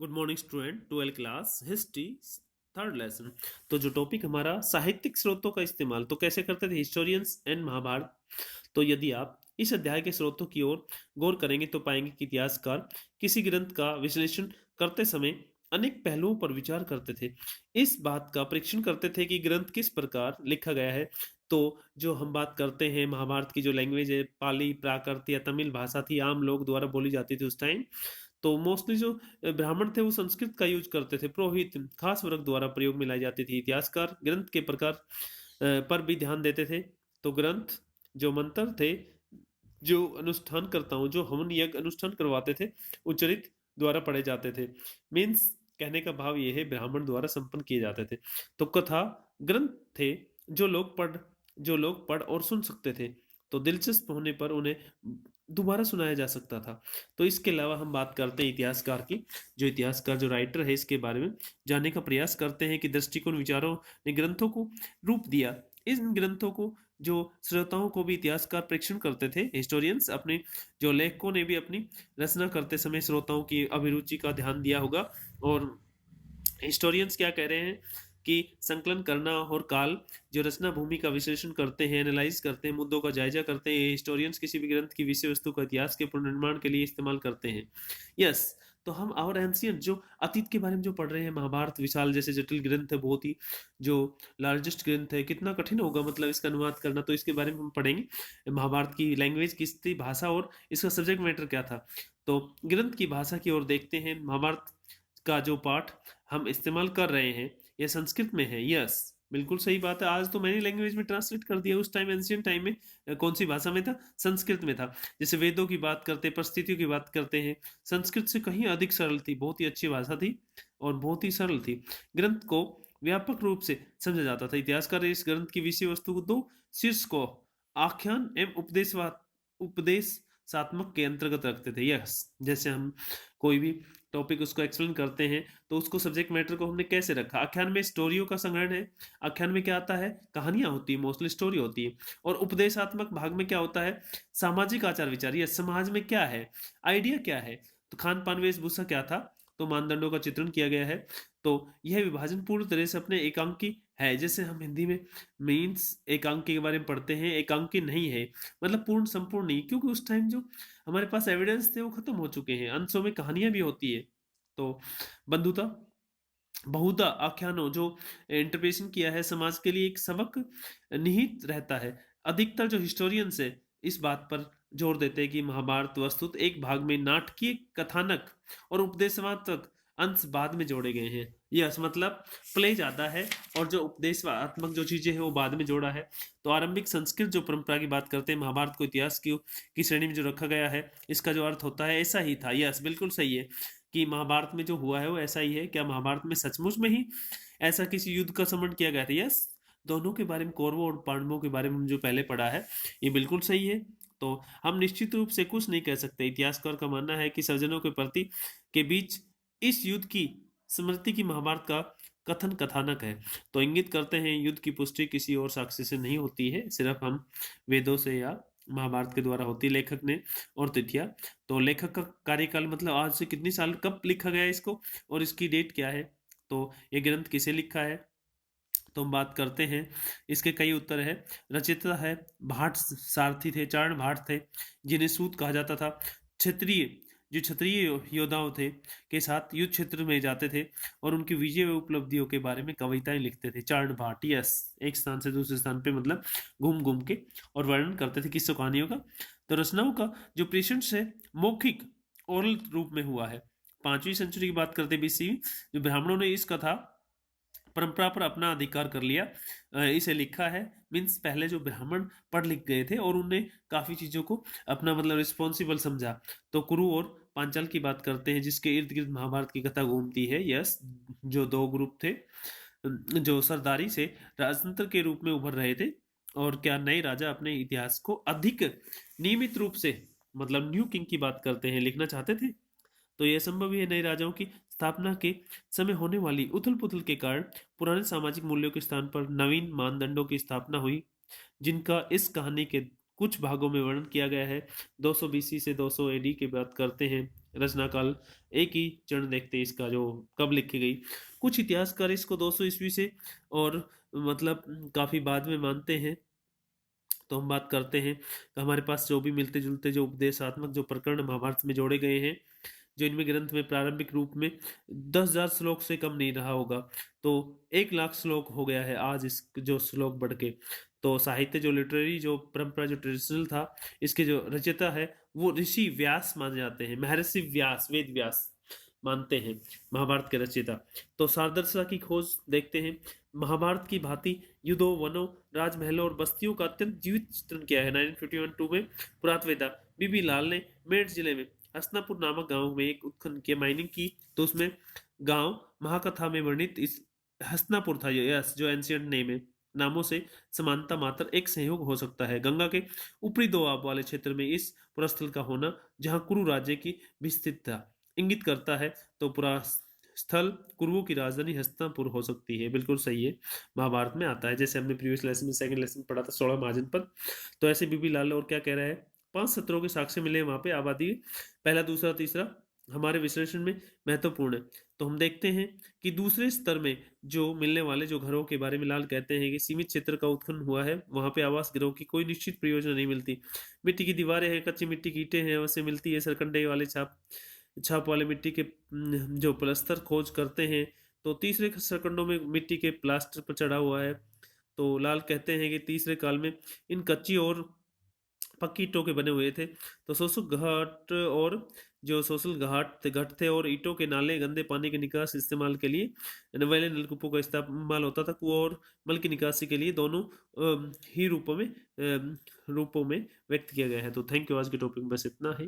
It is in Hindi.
Good morning student, 12 class history, third lesson. तो जो टॉपिक हमारा साहित्यिक स्रोतों का इस्तेमाल तो कैसे करते थे हिस्टोरियंस एंड महाभारत। तो यदि आप इस अध्याय के स्रोतों की ओर गौर करेंगे तो पाएंगे कि इतिहासकार किसी ग्रंथ का विश्लेषण करते समय अनेक पहलुओं पर विचार करते थे। इस बात का परीक्षण करते थे कि ग्रंथ किस प्रकार लिखा गया है। तो जो हम बात करते हैं महाभारत की जो लैंग्वेज है, पाली, प्राकृत या तमिल भाषा थी, आम लोग द्वारा बोली जाती थी उस टाइम। तो मोस्टली जो ब्राह्मण थे वो संस्कृत का यूज करते थे। पुरोहित खास वर्ग द्वारा प्रयोग में लाई जाती थी। इतिहासकार ग्रंथ के प्रकार पर भी ध्यान देते थे। तो ग्रंथ जो मंत्र थे, जो अनुष्ठान करता हूँ, जो हवन यज्ञ अनुष्ठान करवाते थे, उच्चरित द्वारा पढ़े जाते थे। मीन्स कहने का भाव ये है, ब्राह्मण द्वारा संपन्न किए जाते थे। तो कथा ग्रंथ थे जो लोग पढ़ और सुन सकते थे। तो दिलचस्प होने पर उन्हें दोबारा सुनाया जा सकता था। तो इसके अलावा हम बात करते हैं इतिहासकार की। जो इतिहासकार जो राइटर है इसके बारे में जानने का प्रयास करते हैं कि दृष्टिकोण विचारों ने ग्रंथों को रूप दिया। इन ग्रंथों को जो श्रोताओं को भी इतिहासकार प्रेक्षण करते थे। हिस्टोरियंस अपने जो लेखकों ने भी अपनी रचना करते समय श्रोताओं की अभिरुचि का ध्यान दिया होगा। और हिस्टोरियंस क्या कह रहे हैं कि संकलन करना और काल जो रचना भूमि का विश्लेषण करते हैं, एनालाइज करते हैं, मुद्दों का जायजा करते हैं। हिस्टोरियंस किसी भी ग्रंथ की विषय वस्तु का इतिहास के पुनर्निर्माण के लिए इस्तेमाल करते हैं। यस। तो हम और एंशियंट जो अतीत के बारे में जो पढ़ रहे हैं, महाभारत विशाल जैसे जटिल ग्रंथ है, बहुत ही जो लार्जेस्ट ग्रंथ है, कितना कठिन होगा मतलब इसका अनुवाद करना। तो इसके बारे में हम पढ़ेंगे। महाभारत की लैंग्वेज किस थी, भाषा, और इसका सब्जेक्ट मैटर क्या था। तो ग्रंथ की भाषा की ओर देखते हैं। महाभारत का जो पाठ हम इस्तेमाल कर रहे हैं ये संस्कृत में है। यस, बिल्कुल सही बात है। आज तो मैंने लैंग्वेज में ट्रांसलेट कर दिया, उस टाइम एंशियंट टाइम में कौन सी भाषा में था? संस्कृत में था। जैसे वेदों की बात करते हैं, परिस्थितियों की बात करते हैं, संस्कृत से कहीं अधिक सरल थी। बहुत ही अच्छी भाषा थी और बहुत ही सरल थी। ग्रंथ को व्यापक रूप से समझा जाता था। इतिहासकार इस ग्रंथ की विषय वस्तु को दो शीर्ष को आख्यान एवं उपदेशात्मक के अंतर्गत रखते थे। यस, जैसे हम कोई भी टॉपिक उसको एक्सप्लेन करते हैं तो उसको सब्जेक्ट मैटर को हमने कैसे रखा। आख्यान में स्टोरियों का संग्रहण है। आख्यान में क्या आता है? कहानियां होती है, मोस्टली स्टोरी होती है। और उपदेशात्मक भाग में क्या होता है? सामाजिक आचार विचार, या समाज में क्या है, आइडिया क्या है। तो खान पान वेशभूषा क्या था, तो मानदंडों का चित्रण किया गया है। तो यह विभाजन पूर्ण तरह से अपने एकांकी है। जैसे हम हिंदी में मीन्स एकांकी के बारे में पढ़ते हैं, एकांकी नहीं है मतलब पूर्ण संपूर्ण नहीं, क्योंकि उस टाइम जो हमारे पास एविडेंस थे वो खत्म हो चुके हैं। अंशों में कहानियां भी होती है। तो बंधुता, बहुधा आख्यानों जो इंटरप्रिटेशन किया है, समाज के लिए एक सबक निहित रहता है। अधिकतर जो हिस्टोरियंस है इस बात पर जोर देते हैं कि महाभारत वस्तुत एक भाग में नाटकीय कथानक और उपदेशात्मक अंश बाद में जोड़े गए हैं। यस, मतलब प्ले ज्यादा है और जो उपदेशात्मक जो चीजें हैं वो बाद में जोड़ा है। तो आरंभिक संस्कृत जो परंपरा की बात करते हैं, महाभारत को इतिहास की श्रेणी में जो रखा गया है, इसका जो अर्थ होता है ऐसा ही था। यस, बिल्कुल सही है कि महाभारत में जो हुआ है वो ऐसा ही है। क्या महाभारत में सचमुच में ही ऐसा किसी युद्ध का समरण किया गया था? यस, दोनों के बारे में, कौरवों और पांडवों के बारे में जो पहले पढ़ा है ये बिल्कुल सही है। तो हम निश्चित रूप से कुछ नहीं कह सकते। इतिहासकार का मानना है कि सज्जनों के प्रति के बीच इस युद्ध की स्मृति की महाभारत का कथन कथानक है। तो इंगित करते हैं युद्ध की पुष्टि किसी और साक्ष्य से नहीं होती है, सिर्फ हम वेदों से या महाभारत के द्वारा होती है। लेखक ने और तिथियां, तो लेखक का कार्यकाल मतलब आज से कितनी साल कब लिखा गया है इसको, और इसकी डेट क्या है। तो ये ग्रंथ किसे लिखा है तो हम बात करते हैं। इसके कई उत्तर है। रचयिता है भाट सारथी थे, चारण भाट थे, जिन्हें सूत कहा जाता था। क्षत्रिय, जो क्षत्रिय योद्धाओं थे के साथ युद्ध क्षेत्र में जाते थे और उनकी विजय व उपलब्धियों के बारे में कविताएं लिखते थे। चारण भाट, यस, एक स्थान से दूसरे स्थान पे मतलब घूम घूम के और वर्णन करते थे किस्सों कहानियों का। तो रचनाओं का जो प्रेषण से मौखिक ओरल रूप में हुआ है। 5वीं सदी की बात करते बीसी, जो ब्राह्मणों ने इस कथा परंपरा पर अपना अधिकार कर लिया, इसे लिखा है। मीन्स पहले जो ब्राह्मण पढ़ लिख गए थे और उनने काफी चीजों को अपना मतलब रिस्पॉन्सिबल समझा। तो कुरु और पांचाल की बात करते हैं जिसके इर्द गिर्द महाभारत की कथा घूमती है। यस, जो दो ग्रुप थे जो सरदारी से राजतंत्र के रूप में उभर रहे थे। और क्या नए राजा अपने इतिहास को अधिक नियमित रूप से, मतलब न्यू किंग की बात करते हैं, लिखना चाहते थे। तो यह संभव ही है। नए राजाओं की स्थापना के समय होने वाली उथल पुथल के कारण पुराने सामाजिक मूल्यों के स्थान पर नवीन मानदंडों की स्थापना हुई, जिनका इस कहानी के कुछ भागों में वर्णन किया गया है। 200 बीसी से 200 एडी की बात करते हैं। रचना काल एक ही चरण देखते हैं इसका, जो कब लिखी गई। कुछ इतिहासकार इसको 200 ईस्वी से और मतलब काफी बाद में मानते हैं। तो हम बात करते हैं तो हमारे पास जो भी मिलते जुलते जो उपदेशात्मक जो प्रकरण महाभारत में जोड़े गए हैं, जो इनमें ग्रंथ में प्रारंभिक रूप में 10,000 श्लोक से कम नहीं रहा होगा, तो 1 लाख श्लोक हो गया है आज इस जो श्लोक बढ़ के। तो साहित्य जो लिटरेरी जो परंपरा जो ट्रेडिशनल था, इसके जो रचयिता है वो ऋषि व्यास माने जाते हैं। महर्षि व्यास, वेद व्यास मानते हैं महाभारत के रचयिता। तो सारदर्शिता की खोज देखते हैं। महाभारत की भांति युद्धों, वनों, राजमहलों और बस्तियों का अत्यंत जीवित चित्रण किया है। 1951 में पुरातवेदा बीबी लाल ने मेरठ जिले में हसनापुर नामक गांव में एक उत्खनन की माइनिंग की, तो उसमें गांव महाकथा में वर्णित इस हसनापुर था, यस, जो एंशियंट नेम है, नामों से समानता मात्र एक संयोग हो सकता है। गंगा के ऊपरी दोआब वाले क्षेत्र में इस पुरस्थल का होना, जहां कुरु राज्य की भी स्थित था, इंगित करता है तो पूरा स्थल कुरुओं की राजधानी हस्तिनापुर हो सकती है। बिल्कुल सही है, महाभारत में आता है। जैसे हमने प्रीवियस लेसन में सेकंड लेसन पढ़ा था 16 महाजन पद। तो ऐसे बीबी लाल और क्या कह रहा है, 5 सत्रों के साक्ष्य मिले वहां पे आबादी, पहला दूसरा तीसरा हमारे विश्लेषण में महत्वपूर्ण है। तो हम देखते हैं कि दूसरे स्तर में जो मिलने वाले जो घरों के बारे में लाल कहते हैं कि सीमित क्षेत्र का उत्खनन हुआ है, वहां पे आवास गृहों की कोई निश्चित प्रयोजन नहीं मिलती। मिट्टी की दीवारें हैं, कच्ची मिट्टी की ईंटें हैं, अवश्य मिलती है। सरकंडे वाले छाप छाप वाले मिट्टी के जो प्लस्तर खोज करते हैं, तो तीसरे सरकंडों में मिट्टी के प्लास्टर पर चढ़ा हुआ है। तो लाल कहते हैं कि तीसरे काल में इन कच्ची और पक्की ईंटों के बने हुए थे। तो सोसल घाट और जो सोसल घाट थे और ईंटों के नाले गंदे पानी के निकास इस्तेमाल के लिए नवेले नलकूपों का इस्तेमाल होता था। कुआं और मल की निकासी के लिए दोनों ही रूपों में व्यक्त किया गया है। तो थैंक यू, आज के टॉपिक में बस इतना है।